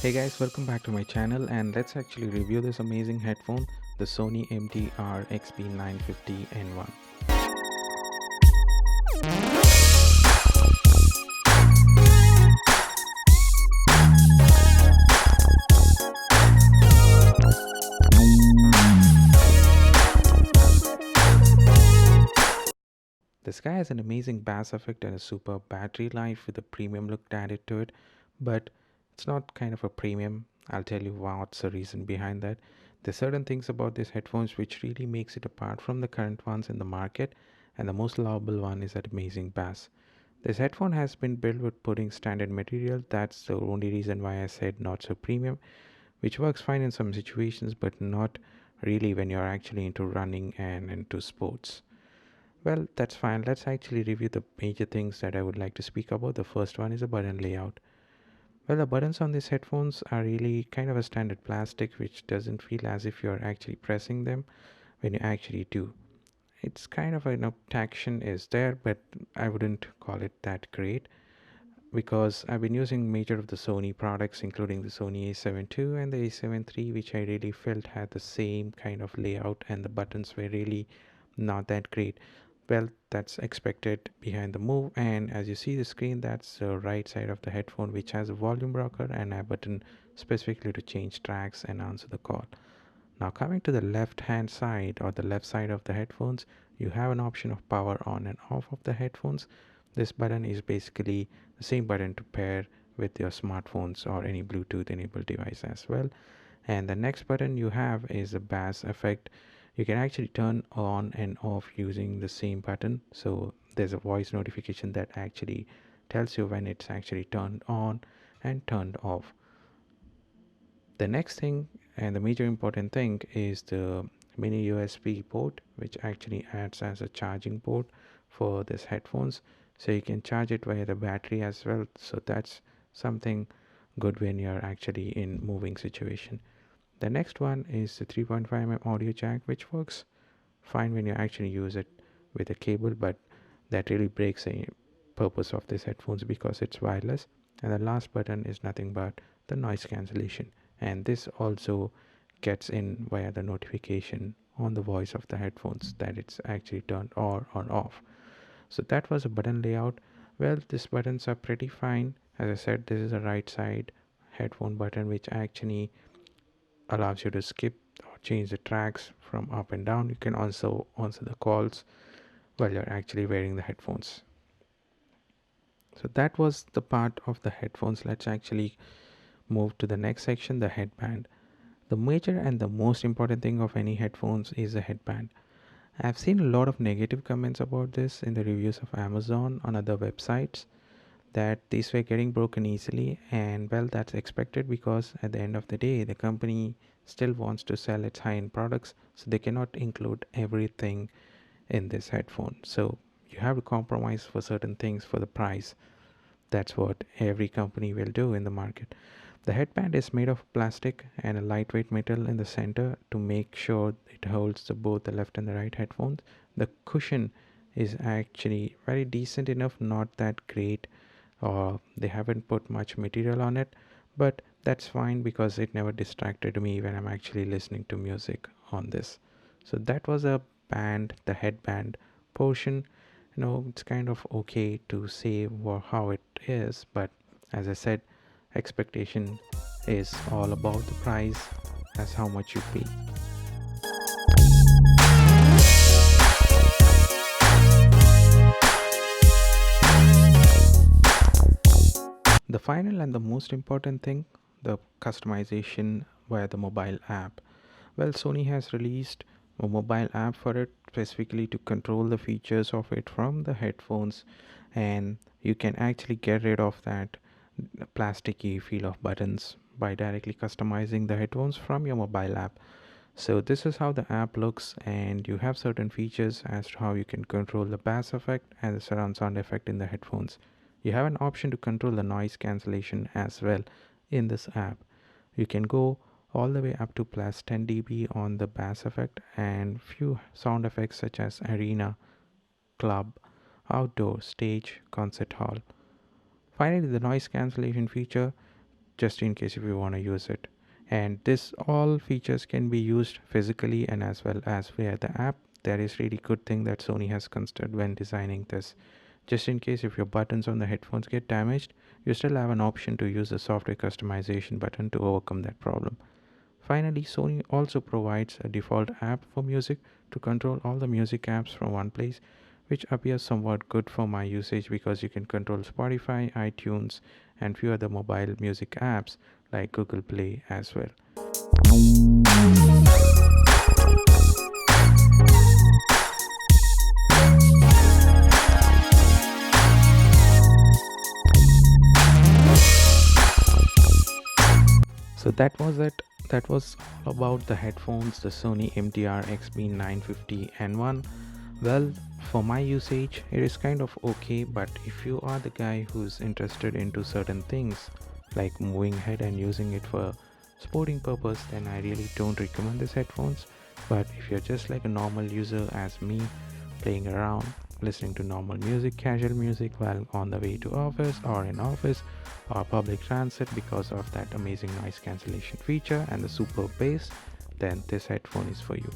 Hey guys, welcome back to my channel and let's actually review this amazing headphone, the Sony MDR-XB950N1. This guy has an amazing bass effect and a superb battery life with a premium look added to it, but it's not kind of a premium. I'll tell you what's the reason behind that. There's certain things about these headphones which really makes it apart from the current ones in the market, and the most lovable one is that amazing bass. This headphone has been built with putting standard material. That's the only reason why I said not so premium, which works fine in some situations, but not really when you're actually into running and into sports. Well, that's fine. Let's actually review the major things that I would like to speak about. The first one is the button layout. Well, the buttons on these headphones are really kind of a standard plastic, which doesn't feel as if you're actually pressing them when you actually do. It's kind of traction is there, but I wouldn't call it that great because I've been using major of the Sony products, including the Sony A7 II and the A7 III, which I really felt had the same kind of layout, and the buttons were really not that great. Well, that's expected behind the move, and as you see the screen, that's the right side of the headphone, which has a volume rocker and a button specifically to change tracks and answer the call. Now coming to the left hand side or the left side of the headphones, you have an option of power on and off of the headphones. This button is basically the same button to pair with your smartphones or any Bluetooth enabled device as well. And the next button you have is the bass effect. You can actually turn on and off using the same button. So there's a voice notification that actually tells you when it's actually turned on and turned off. The next thing and the major important thing is the mini USB port, which actually acts as a charging port for this headphones, so you can charge it via the battery as well. So that's something good when you're actually in moving situation. The next one is the 3.5mm audio jack, which works fine when you actually use it with a cable, but that really breaks the purpose of these headphones because it's wireless. And the last button is nothing but the noise cancellation, and this also gets in via the notification on the voice of the headphones that it's actually turned on or off. So that was a button layout. Well, these buttons are pretty fine. As I said, this is a right side headphone button which actually allows you to skip or change the tracks from up and down. You can also answer the calls while you're actually wearing the headphones. So that was the part of the headphones. Let's actually move to the next section, the headband. The major and the most important thing of any headphones is a headband. I've seen a lot of negative comments about this in the reviews of Amazon on other websites, that these were getting broken easily, and well, that's expected because at the end of the day the company still wants to sell its high-end products, so they cannot include everything in this headphone. So you have to compromise for certain things for the price. That's what every company will do in the market. The headband is made of plastic and a lightweight metal in the center to make sure it holds both the left and the right headphones. The cushion is actually very decent enough, not that great, or they haven't put much material on it, but that's fine because it never distracted me when I'm actually listening to music on this. So that was the headband portion. It's kind of okay to say how it is, but as I said, expectation is all about the price as how much you pay. The final and the most important thing, the customization via the mobile app. Well, Sony has released a mobile app for it specifically to control the features of it from the headphones, and you can actually get rid of that plasticky feel of buttons by directly customizing the headphones from your mobile app. So this is how the app looks, and you have certain features as to how you can control the bass effect and the surround sound effect in the headphones. You have an option to control the noise cancellation as well in this app. You can go all the way up to plus 10 dB on the bass effect, and few sound effects such as arena, club, outdoor, stage, concert hall. Finally, the noise cancellation feature just in case if you want to use it. And this all features can be used physically and as well as via the app. That is really good thing that Sony has considered when designing this. Just in case if your buttons on the headphones get damaged, you still have an option to use the software customization button to overcome that problem. Finally, Sony also provides a default app for music to control all the music apps from one place, which appears somewhat good for my usage because you can control Spotify, iTunes, and few other mobile music apps like Google Play as well. So that was it. That was all about the headphones, the Sony MDR-XB950N1. Well, for my usage, it is kind of okay, but if you are the guy who's interested into certain things, like moving ahead and using it for sporting purpose, then I really don't recommend these headphones. But if you're just like a normal user as me, playing around, listening to normal music, casual music while on the way to office or in office or public transit because of that amazing noise cancellation feature and the super bass, then this headphone is for you.